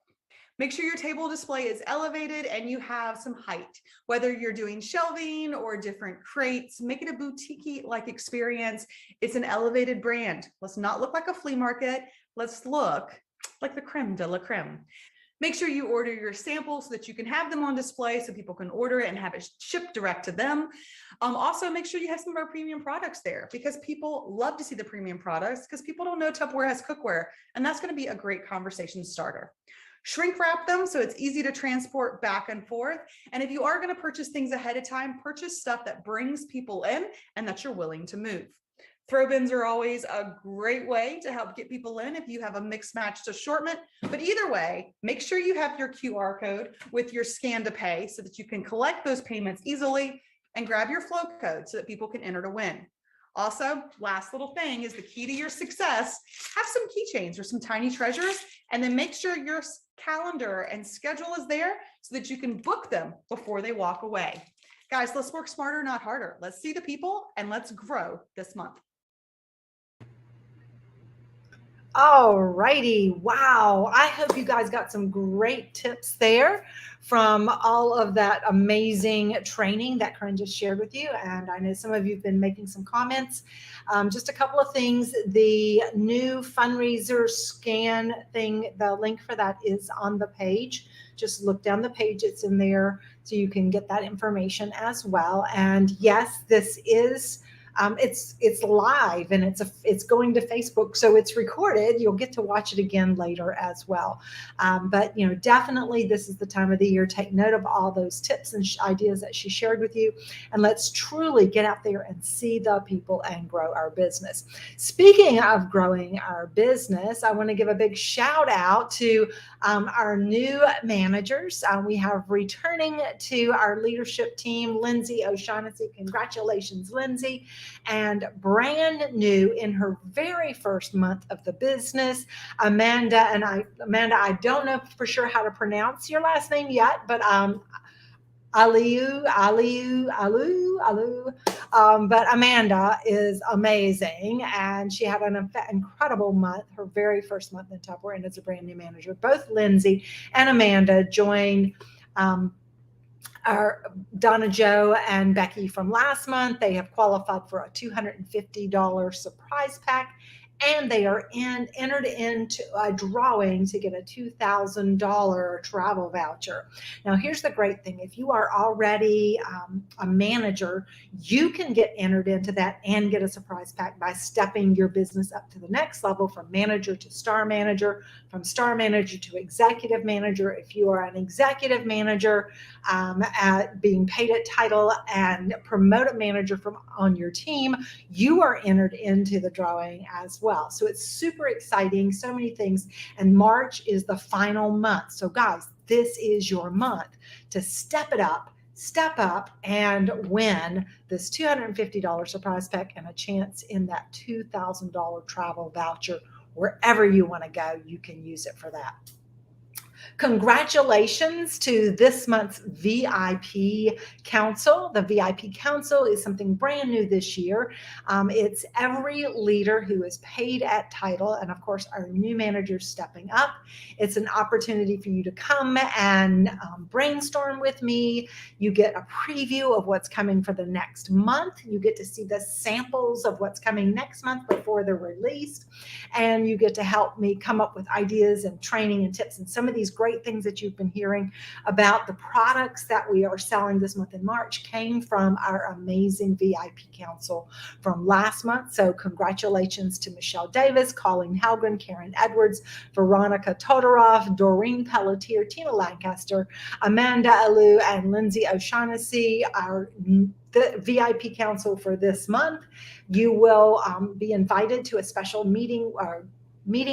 Make sure your table display is elevated and you have some height. Whether you're doing shelving or different crates, make it a boutique-like experience. It's an elevated brand. Let's not look like a flea market. Let's look like the creme de la creme. Make sure you order your samples so that you can have them on display so people can order it and have it shipped direct to them. Also, make sure you have some of our premium products there because people love to see the premium products because people don't know Tupperware has cookware, and that's going to be a great conversation starter. Shrink wrap them so it's easy to transport back and forth. And if you are going to purchase things ahead of time, purchase stuff that brings people in and that you're willing to move. Throw bins are always a great way to help get people in if you have a mixed matched assortment. But either way, make sure you have your QR code with your scan to pay so that you can collect those payments easily and grab your flow code so that people can enter to win. Also, last little thing is the key to your success. Have some keychains or some tiny treasures, and then make sure your calendar and schedule is there so that you can book them before they walk away. Guys, let's work smarter, not harder. Let's see the people and let's grow this month. All righty. Wow. I hope you guys got some great tips there from all of that amazing training that Corinne just shared with you. And I know some of you have been making some comments. Just a couple of things. The new fundraiser scan thing, the link for that is on the page. Just look down the page. It's in there so you can get that information as well. And yes, this is it's live and it's going to Facebook, so it's recorded. You'll get to watch it again later as well. But definitely this is the time of the year. Take note of all those tips and ideas that she shared with you, and let's truly get out there and see the people and grow our business. Speaking of growing our business, I want to give a big shout out to our new managers. We have returning to our leadership team, Lindsay O'Shaughnessy. Congratulations, Lindsay. And brand new in her very first month of the business, Amanda. Amanda, I don't know for sure how to pronounce your last name yet, but Aliu. But Amanda is amazing, and she had an incredible month, her very first month in Tupperware, and is a brand new manager. Both Lindsay and Amanda joined our Donna Jo and Becky from last month. They have qualified for a $250 surprise pack, and they are entered into a drawing to get a $2,000 travel voucher. Now, here's the great thing. If you are already a manager, you can get entered into that and get a surprise pack by stepping your business up to the next level, from manager to star manager, from star manager to executive manager. If you are an executive manager, at being paid at title and promoted manager on your team, you are entered into the drawing as well. So it's super exciting, so many things. And March is the final month. So guys, this is your month to step up and win this $250 surprise pack and a chance in that $2,000 travel voucher. Wherever you want to go, you can use it for that. Congratulations to this month's VIP Council. The VIP Council is something brand new this year. It's every leader who is paid at title, and of course, our new managers stepping up. It's an opportunity for you to come and brainstorm with me. You get a preview of what's coming for the next month. You get to see the samples of what's coming next month before they're released, and you get to help me come up with ideas and training and tips. And some of these great things that you've been hearing about the products that we are selling this month in March came from our amazing VIP Council from last month. So congratulations to Michelle Davis, Colleen Halgren, Karen Edwards, Veronica Todorov, Doreen Pelletier, Tina Lancaster, Amanda Alou, and Lindsay O'Shaughnessy, the VIP Council for this month. You will be invited to a special meeting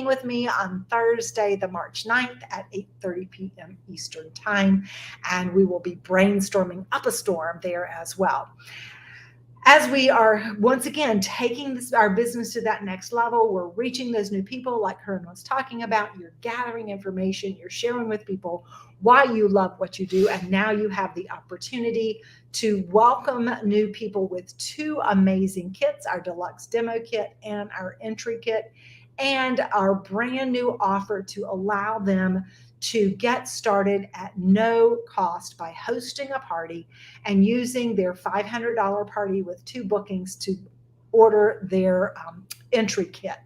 with me on Thursday, the March 9th at 8:30 p.m. Eastern Time, and we will be brainstorming up a storm there as well. As we are once again taking our business to that next level, we're reaching those new people like Corinne was talking about. You're gathering information, you're sharing with people why you love what you do, and now you have the opportunity to welcome new people with two amazing kits, our deluxe demo kit and our entry kit, and our brand new offer to allow them to get started at no cost by hosting a party and using their $500 party with 2 bookings to order their entry kit.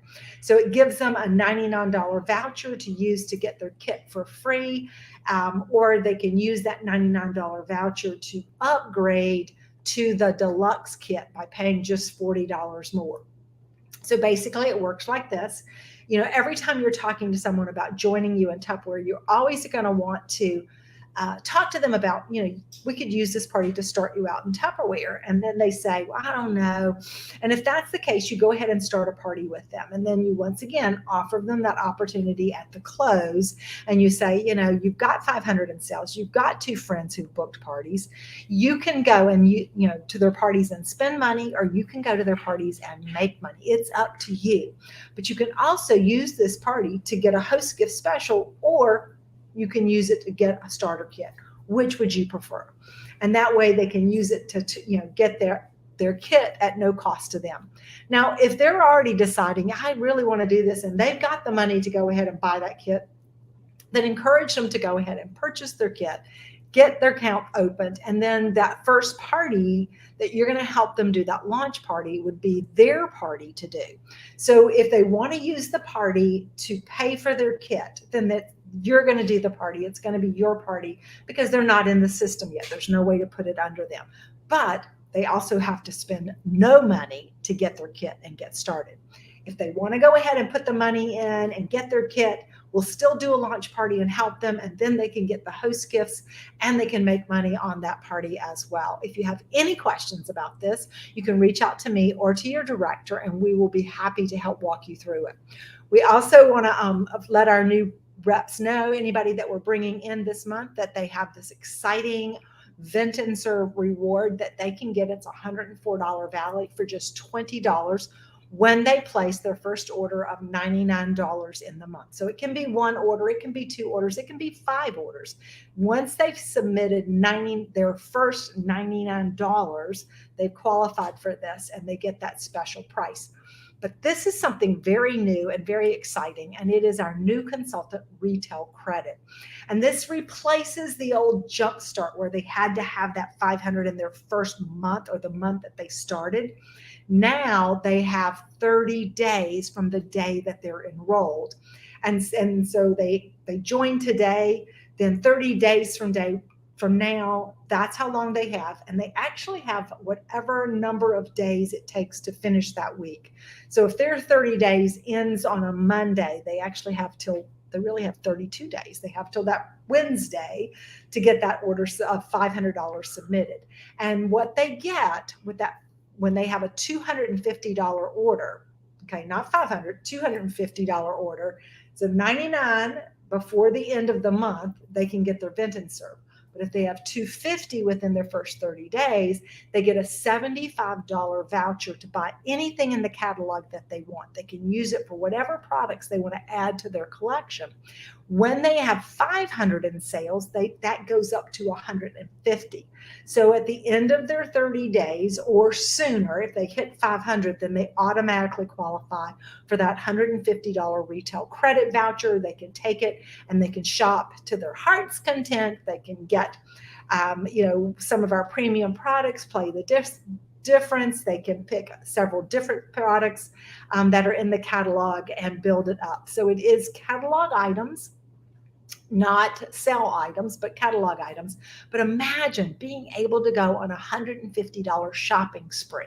So it gives them a $99 voucher to use to get their kit for free, or they can use that $99 voucher to upgrade to the deluxe kit by paying just $40 more. So basically it works like this. Every time you're talking to someone about joining you in Tupperware, you're always going to want to talk to them about, we could use this party to start you out in Tupperware. And then they say, well, I don't know. And if that's the case, you go ahead and start a party with them. And then you once again offer them that opportunity at the close. And you say, you've got 500 in sales. You've got 2 friends who've booked parties. You can go and to their parties and spend money, or you can go to their parties and make money. It's up to you. But you can also use this party to get a host gift special, or you can use it to get a starter kit. Which would you prefer? And that way they can use it to get their kit at no cost to them. Now, if they're already deciding, I really want to do this, and they've got the money to go ahead and buy that kit, then encourage them to go ahead and purchase their kit, get their account opened, and then that first party that you're going to help them do, that launch party, would be their party to do. So if they want to use the party to pay for their kit, then you're going to do the party. It's going to be your party because they're not in the system yet. There's no way to put it under them. But they also have to spend no money to get their kit and get started. If they want to go ahead and put the money in and get their kit, we'll still do a launch party and help them, and then they can get the host gifts and they can make money on that party as well. If you have any questions about this, you can reach out to me or to your director, and we will be happy to help walk you through it. We also want to let our new reps know, anybody that we're bringing in this month, that they have this exciting Vent and Serve reward that they can get. It's a $104 valid for just $20 when they place their first order of $99 in the month. So it can be 1 order, it can be 2 orders, it can be 5 orders. Once they've submitted their first $99, they've qualified for this and they get that special price. But this is something very new and very exciting, and it is our new consultant retail credit. And this replaces the old Jumpstart where they had to have that 500 in their first month or the month that they started. Now they have 30 days from the day that they're enrolled. And so they join today, then 30 days from now, that's how long they have. And they actually have whatever number of days it takes to finish that week. So if their 30 days ends on a Monday, they actually have they really have 32 days. They have till that Wednesday to get that order of $500 submitted. And what they get with that, when they have a $250 order, okay, not $500, $250 order, so $99 before the end of the month, they can get their Vent and Serve. But if they have $250 within their first 30 days, they get a $75 voucher to buy anything in the catalog that they want. They can use it for whatever products they want to add to their collection. When they have 500 in sales, that goes up to 150. So at the end of their 30 days or sooner, if they hit 500, then they automatically qualify for that $150 retail credit voucher. They can take it and they can shop to their heart's content. They can get, some of our premium products, play the difference. They can pick several different products that are in the catalog and build it up. So it is catalog items, not sell items, but catalog items. But imagine being able to go on a $150 shopping spree.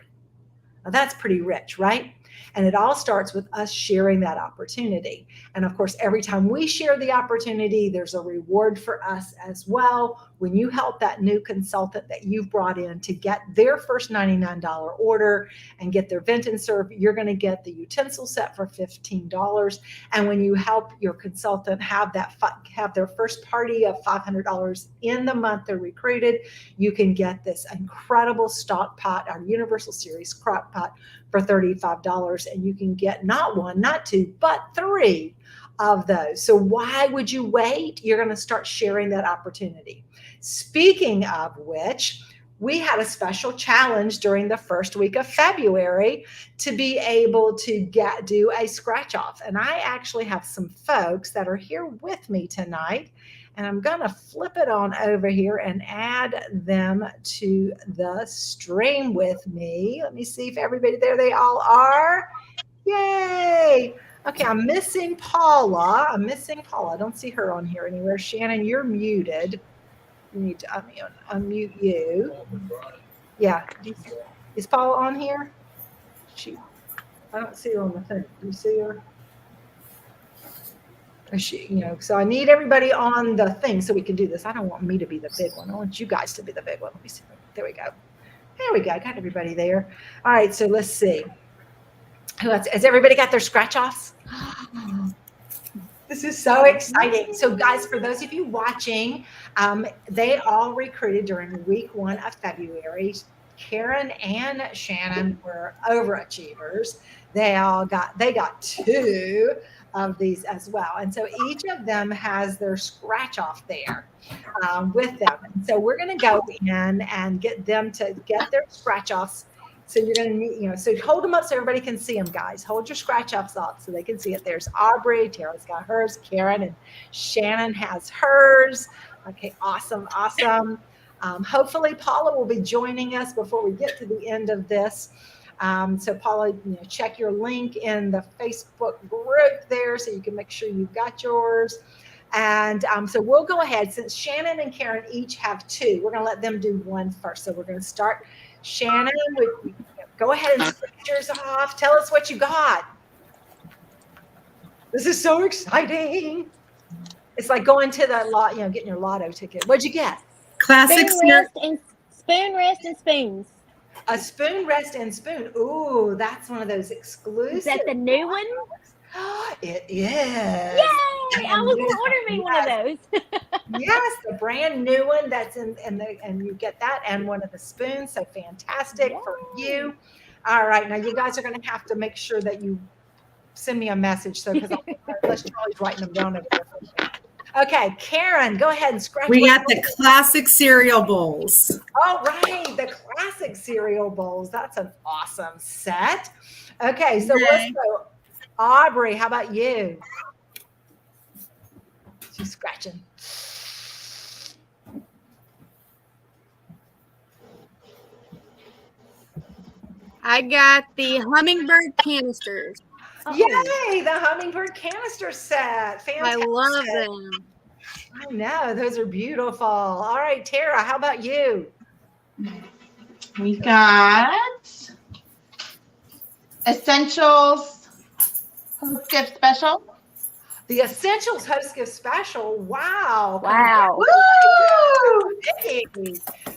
Now that's pretty rich, right? And it all starts with us sharing that opportunity. And of course, every time we share the opportunity, there's a reward for us as well. When you help that new consultant that you've brought in to get their first $99 order and get their Vent and Serve, you're going to get the utensil set for $15. And when you help your consultant have their first party of $500 in the month they're recruited, you can get this incredible stock pot, our Universal Series crock pot, for $35, and you can get not 1, not 2, but 3 of those. So why would you wait? You're going to start sharing that opportunity. Speaking of which, we had a special challenge during the first week of February to be able to do a scratch off. And I actually have some folks that are here with me tonight, and I'm going to flip it on over here and add them to the stream with me. Let me see if everybody, there they all are. Yay. Okay, I'm missing Paula. I don't see her on here anywhere. Shannon, you're muted. You need to unmute you. Yeah. Is Paula on here? I don't see her on the thing. Do you see her? So I need everybody on the thing so we can do this. I don't want me to be the big one. I want you guys to be the big one. Let me see. There we go. There we go. I got everybody there. All right. So let's see. Who else? Has everybody got their scratch offs? This is so exciting. So guys, for those of you watching, they all recruited during week 1 of February. Karen and Shannon were overachievers. They got 2 of these as well. And so each of them has their scratch off there with them. And so we're going to go in and get them to get their scratch offs. So you're going to need, so hold them up so everybody can see them, guys. Hold your scratch offs up so they can see it. There's Aubrey, Tara's got hers, Karen and Shannon has hers. Okay, awesome. Hopefully Paula will be joining us before we get to the end of this. So Paula, check your link in the Facebook group there so you can make sure you've got yours. And so we'll go ahead. Since Shannon and Karen each have 2, we're going to let them do one first. So we're going to start. Shannon, go ahead and scratch yours off. Tell us what you got. This is so exciting. It's like going to the lot, getting your lotto ticket. What'd you get? Classic spoon, rest, and spoons. A spoon, rest, and spoon. Ooh, that's one of those exclusive. Is that the new one? It is. Yay! I was going to order me one of those. Yes, the brand new one that's and you get that and one of the spoons. So fantastic for you. All right, now you guys are going to have to make sure that you send me a message. So because unless Charlie's writing them down over there. Okay, Karen, go ahead and scratch. We got the classic cereal bowls. All right, the classic cereal bowls. That's an awesome set. Okay, so let's go. Aubrey, how about you? She's scratching. I got the hummingbird canisters. Yay, the hummingbird canister set. Fantastic. I love them. I know, those are beautiful. All right, Tara, how about you? We got Essentials Host Gift Special. The Essentials Host Gift Special. Wow. Wow. Woo! Hey.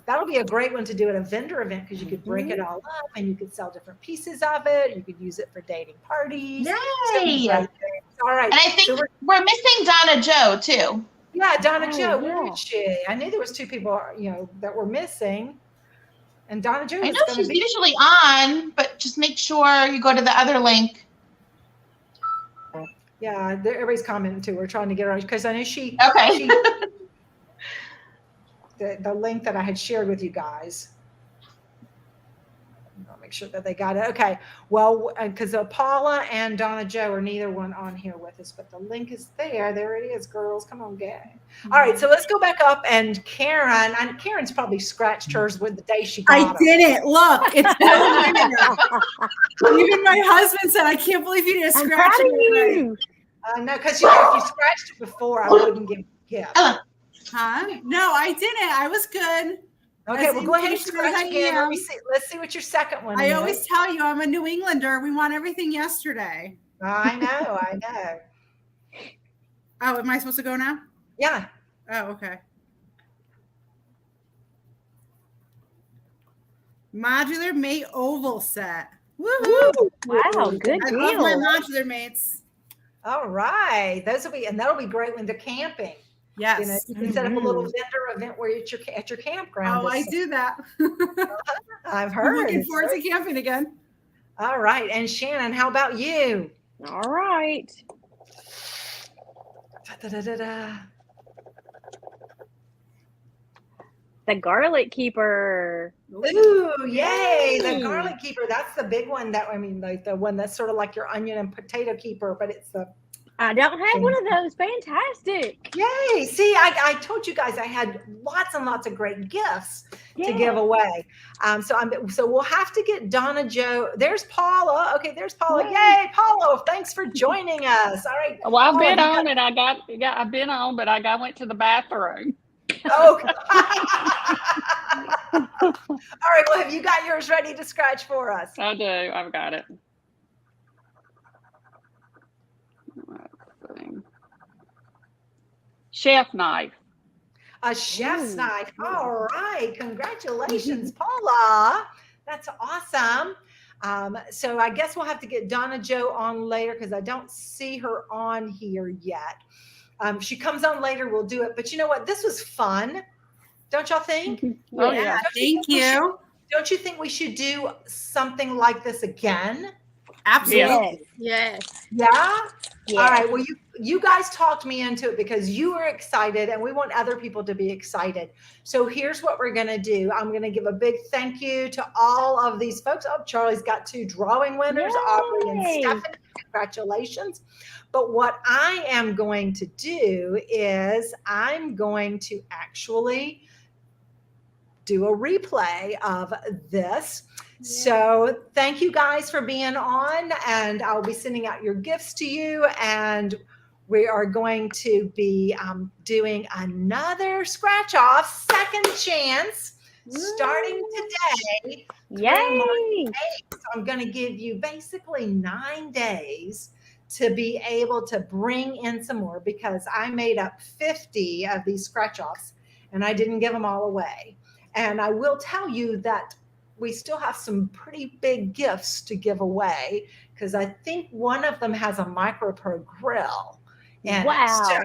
That'll be a great one to do at a vendor event because you could break it all up and you could sell different pieces of it. You could use it for dating parties. Yay! All right. And I think we're missing Donna Joe too. Yeah, Donna Joe. yeah. Where is she? I knew there was 2 people, that were missing. And Donna Joe. I know she's usually on, but just make sure you go to the other link. Yeah, everybody's commenting too. We're trying to get her because I know she. Okay. The link that I had shared with you guys. I'll make sure that they got it. Okay. Well, because Paula and Donna Joe are neither one on here with us, but the link is there. There it is, girls. Come on, get it. All right. So let's go back up and Karen. Karen's probably scratched hers with the day she got I them. didn't. Look, it's even my husband said, "I can't believe you didn't I'm scratch proud of it." you. No, because if you scratched it before, I wouldn't give you. Huh? No, I didn't. I was good. Okay, well, go ahead and As scratch I again. am. Let's see what your second one I is. always tell you, I'm a New Englander. We want everything yesterday. I know. Oh, am I supposed to go now? Yeah. Oh, okay. Modular mate oval set. Woo-hoo. Wow, good I love my deal. modular mates. All right. That'll be great when they're camping. Yes. You can set up a little vendor event where you're at your campground. Oh, I do that. I've I'm heard. looking It's forward great. to camping again. All right. And Shannon, how about you? All right. Da-da-da-da-da. the garlic keeper. Ooh, yay! The Yay. garlic keeper. That's the big one. Like the one that's sort of like your onion and potato keeper, but it's the I don't have one of those. Fantastic. yay. See, I told you guys I had lots and lots of great gifts to Yeah. give away. So we'll have to get Donna Joe. There's Paula. Okay, there's Paula. Yay. Yay, Paula! Thanks for joining us. All right. Well, I've been Paula, on and I've been on, but I went to the bathroom. Oh. All right. Well, have you got yours ready to scratch for us? I do. I've got it. Let's see. Chef knife. A chef's Ooh. knife. All right. Congratulations, Paula. That's awesome. So I guess we'll have to get Donna Joe on later because I don't see her on here yet. If she comes on later, we'll do it. But you know what? This was fun. Don't y'all think? Oh yeah. Thank you. Don't you think we should do something like this again? Absolutely. Yes. Yes. Yeah? Yes. All right. Well, you guys talked me into it because you were excited and we want other people to be excited. So here's what we're going to do. I'm going to give a big thank you to all of these folks. Oh, Charlie's got 2 drawing winners, Aubrey and Yay. Stephanie. Congratulations. But what I am going to do is I'm going to actually do a replay of this. So thank you guys for being on, and I'll be sending out your gifts to you, and we are going to be doing another scratch off second chance starting today. Yay. So I'm going to give you basically 9 days to be able to bring in some more because I made up 50 of these scratch offs and I didn't give them all away. And I will tell you that we still have some pretty big gifts to give away because I think one of them has a MicroPro grill. And Wow. so,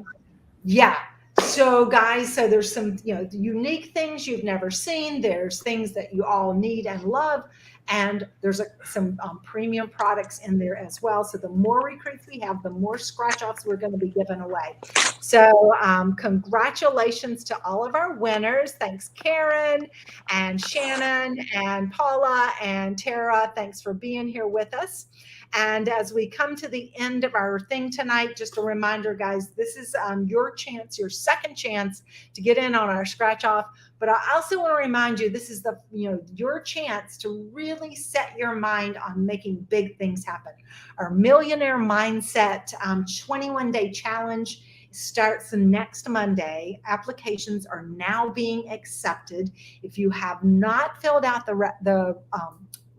yeah. So guys, so there's some, unique things you've never seen. There's things that you all need and love. And there's some premium products in there as well. So the more recruits we have, the more scratch offs we're going to be giving away. So congratulations to all of our winners. Thanks, Karen and Shannon and Paula and Tara. Thanks for being here with us. And as we come to the end of our thing tonight, just a reminder, guys, this is your chance, your second chance to get in on our scratch off. But I also want to remind you, this is your chance to really set your mind on making big things happen. Our Millionaire Mindset 21-day challenge starts next Monday. Applications are now being accepted. If you have not filled out the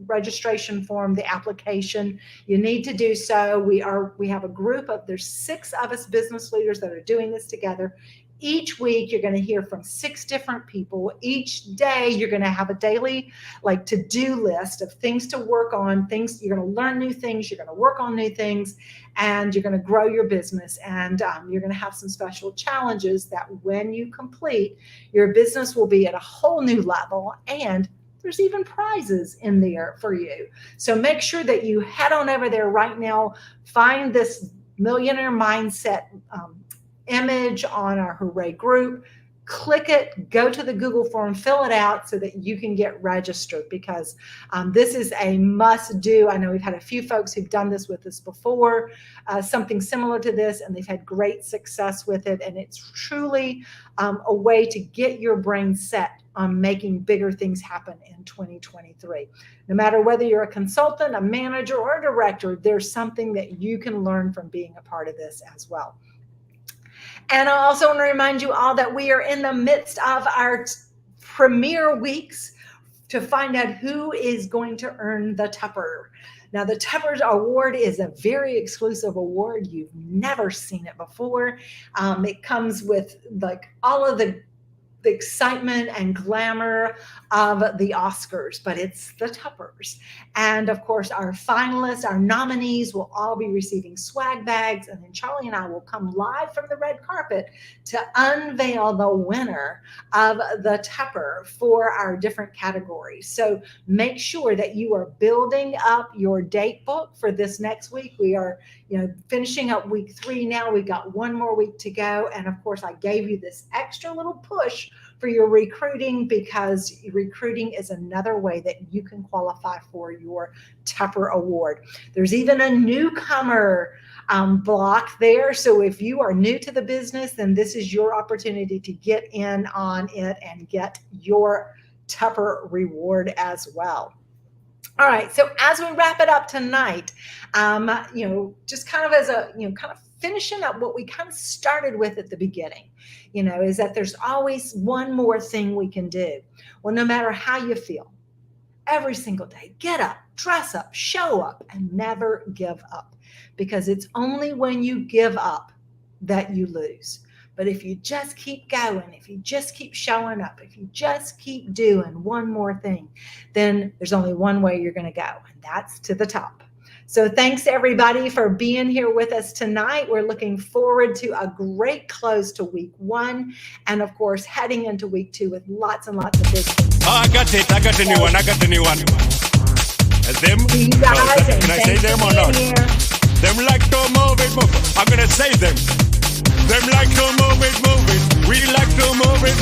registration form, the application, you need to do so. We have a group of, there's 6 of us business leaders that are doing this together. Each week, you're going to hear from 6 different people. Each day, you're going to have a daily to-do list of things to work on, things you're going to learn new things, you're going to work on new things, and you're going to grow your business. And you're going to have some special challenges that when you complete, your business will be at a whole new level, and there's even prizes in there for you. So make sure that you head on over there right now, find this Millionaire Mindset image on our Hooray group, click it, go to the Google form, fill it out so that you can get registered because this is a must do. I know we've had a few folks who've done this with us before, something similar to this, and they've had great success with it. And it's truly a way to get your brain set on making bigger things happen in 2023. No matter whether you're a consultant, a manager, or a director, there's something that you can learn from being a part of this as well. And I also want to remind you all that we are in the midst of our premiere weeks to find out who is going to earn the Tupper. Now, the Tupper Award is a very exclusive award. You've never seen it before. It comes with all of the excitement and glamour of the Oscars, but it's the Tuppers. And of course, our finalists, our nominees will all be receiving swag bags. And then Charlie and I will come live from the red carpet to unveil the winner of the Tupper for our different categories. So make sure that you are building up your date book for this next week. We are, finishing up week 3 now. We've got 1 more week to go. And of course, I gave you this extra little push for your recruiting, because recruiting is another way that you can qualify for your Tupper Award. There's even a newcomer block there. So if you are new to the business, then this is your opportunity to get in on it and get your Tupper reward as well. All right. So as we wrap it up tonight, just kind of as a, kind of finishing up what we kind of started with at the beginning, is that there's always one more thing we can do. Well, no matter how you feel, every single day, get up, dress up, show up, and never give up, because it's only when you give up that you lose. But if you just keep going, if you just keep showing up, if you just keep doing one more thing, then there's only one way you're going to go, and that's to the top. So thanks everybody for being here with us tonight. We're looking forward to a great close to week 1, and of course heading into week 2 with lots and lots of business. Oh, I got it. I got the new one. As them? See you guys, and Can I say thanks them for or not? being here. Them like to move it. I'm gonna say them. Them like to move it. We like to move it.